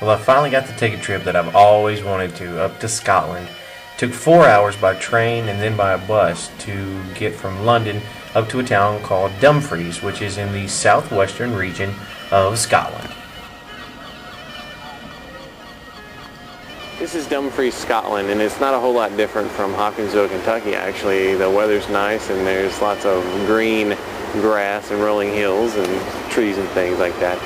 Well, I finally got to take a trip that I've always wanted to, up to Scotland. It took 4 hours by train and then by a bus to get from London up to a town called Dumfries, which is in the southwestern region of Scotland. This is Dumfries, Scotland, and it's not a whole lot different from Hopkinsville, Kentucky, actually. The weather's nice, and there's lots of green grass and rolling hills and trees and things like that.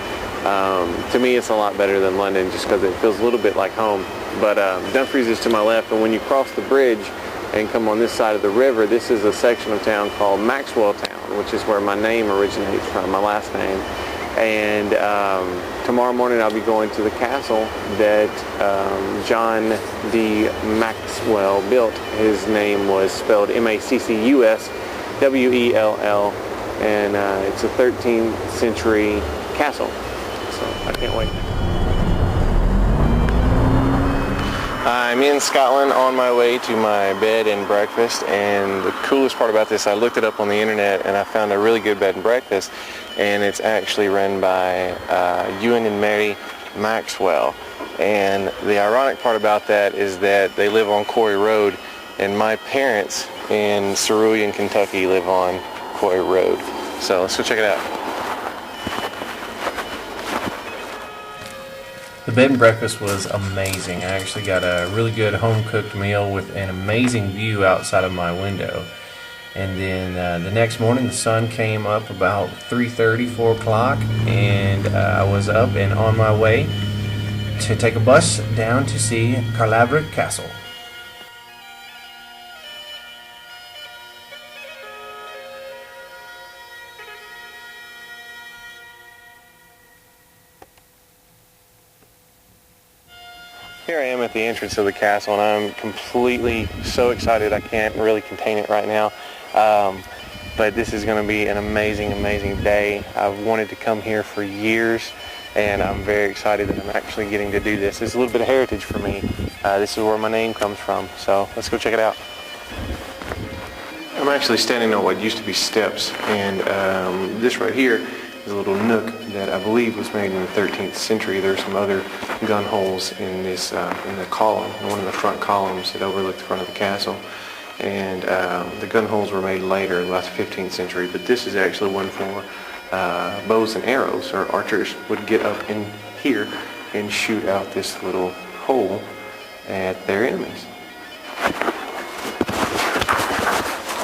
To me, it's a lot better than London just because it feels a little bit like home. But Dumfries is to my left, and when you cross the bridge and come on this side of the river, this is a section of town called Maxwell Town, which is where my name originates from, my last name. And tomorrow morning I'll be going to the castle that John D. Maxwell built. His name was spelled Maccuswell, and it's a 13th century castle. So I can't wait. I'm in Scotland on my way to my bed and breakfast, and the coolest part about this, I looked it up on the internet and I found a really good bed and breakfast, and it's actually run by Ewan and Mary Maxwell. And the ironic part about that is that they live on Quarry Road, and my parents in Cerulean, Kentucky live on Quarry Road. So let's go check it out. The bed and breakfast was amazing. I actually got a really good home-cooked meal with an amazing view outside of my window. And then the next morning the sun came up about 3:30, 4 o'clock, and I was up and on my way to take a bus down to see Caerlaverock Castle. Here I am at the entrance of the castle, and I'm completely so excited I can't really contain it right now. But this is going to be an amazing, amazing day. I've wanted to come here for years, and I'm very excited that I'm actually getting to do this. It's a little bit of heritage for me. This is where my name comes from, so let's go check it out. I'm actually standing on what used to be steps, and this right here is a little nook that I believe was made in the 13th century. There's some other gun holes in this in the column, in one of the front columns that overlook the front of the castle. And the gun holes were made later, about the 15th century, but this is actually one for bows and arrows, or archers would get up in here and shoot out this little hole at their enemies.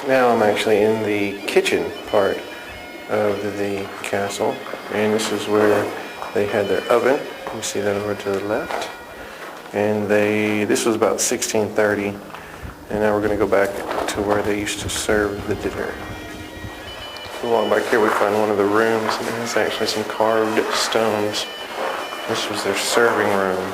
Now I'm actually in the kitchen part of the castle, and this is where they had their oven. You see that over to the left. And this was about 1630, and now we're going to go back to where they used to serve the dinner. Along back here we find one of the rooms, and there's actually some carved stones. This was their serving room.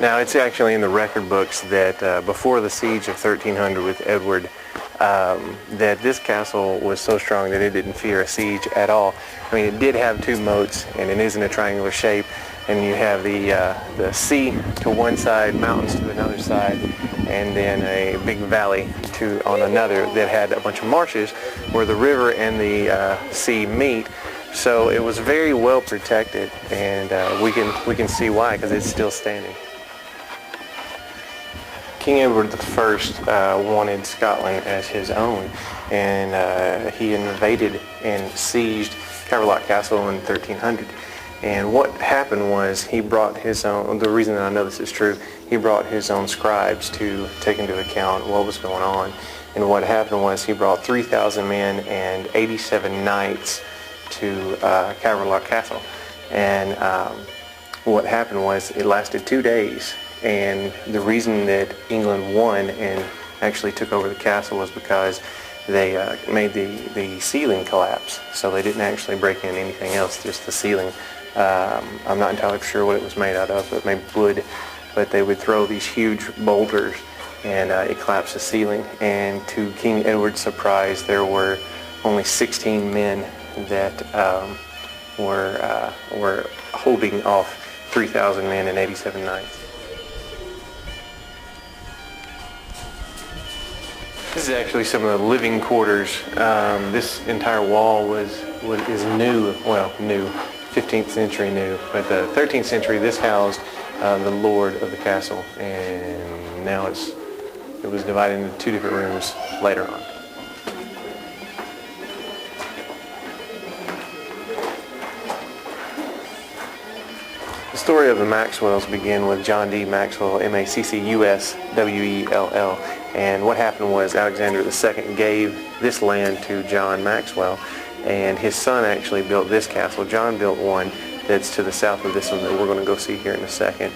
Now, it's actually in the record books that before the siege of 1300 with Edward, that this castle was so strong that it didn't fear a siege at all. I mean, it did have two moats, and it is in a triangular shape, and you have the sea to one side, mountains to another side, and then a big valley on another that had a bunch of marshes where the river and the sea meet. So it was very well protected, and we can see why, because it's still standing. King Edward I wanted Scotland as his own, and he invaded and sieged Caerlaverock Castle in 1300. And what happened was he brought his own, the reason that I know this is true, he brought his own scribes to take into account what was going on. And what happened was he brought 3,000 men and 87 knights to Caerlaverock Castle. And what happened was it lasted 2 days. And the reason that England won and actually took over the castle was because they made the ceiling collapse. So they didn't actually break in anything else, just the ceiling. I'm not entirely sure what it was made out of, but maybe wood. But they would throw these huge boulders, and it collapsed the ceiling. And to King Edward's surprise, there were only 16 men that were holding off 3,000 men and 87 knights. This is actually some of the living quarters. This entire wall is new, well, new, 15th century new. But the 13th century, this housed the lord of the castle, and now it was divided into two different rooms later on. The story of the Maxwells began with John D. Maxwell, Macuswell, and what happened was Alexander II gave this land to John Maxwell, and his son actually built this castle. John built one that's to the south of this one that we're going to go see here in a second.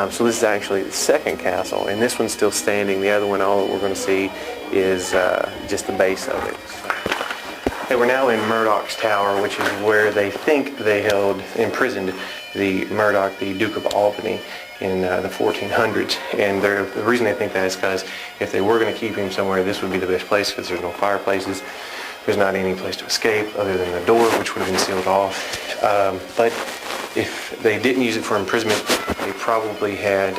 So this is actually the second castle, and this one's still standing. The other one, all that we're going to see is just the base of it. Okay, we're now in Murdoch's Tower, which is where they think they imprisoned the Murdoch, the Duke of Albany, in the 1400s. And the reason they think that is because if they were going to keep him somewhere, this would be the best place because there's no fireplaces. There's not any place to escape other than the door, which would have been sealed off. But if they didn't use it for imprisonment, they probably had,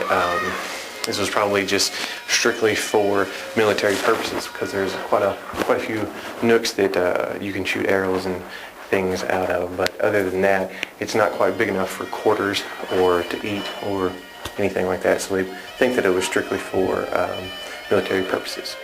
this was probably just strictly for military purposes, because there's quite a few nooks that you can shoot arrows and things out of. But other than that, it's not quite big enough for quarters or to eat or anything like that. So they think that it was strictly for military purposes.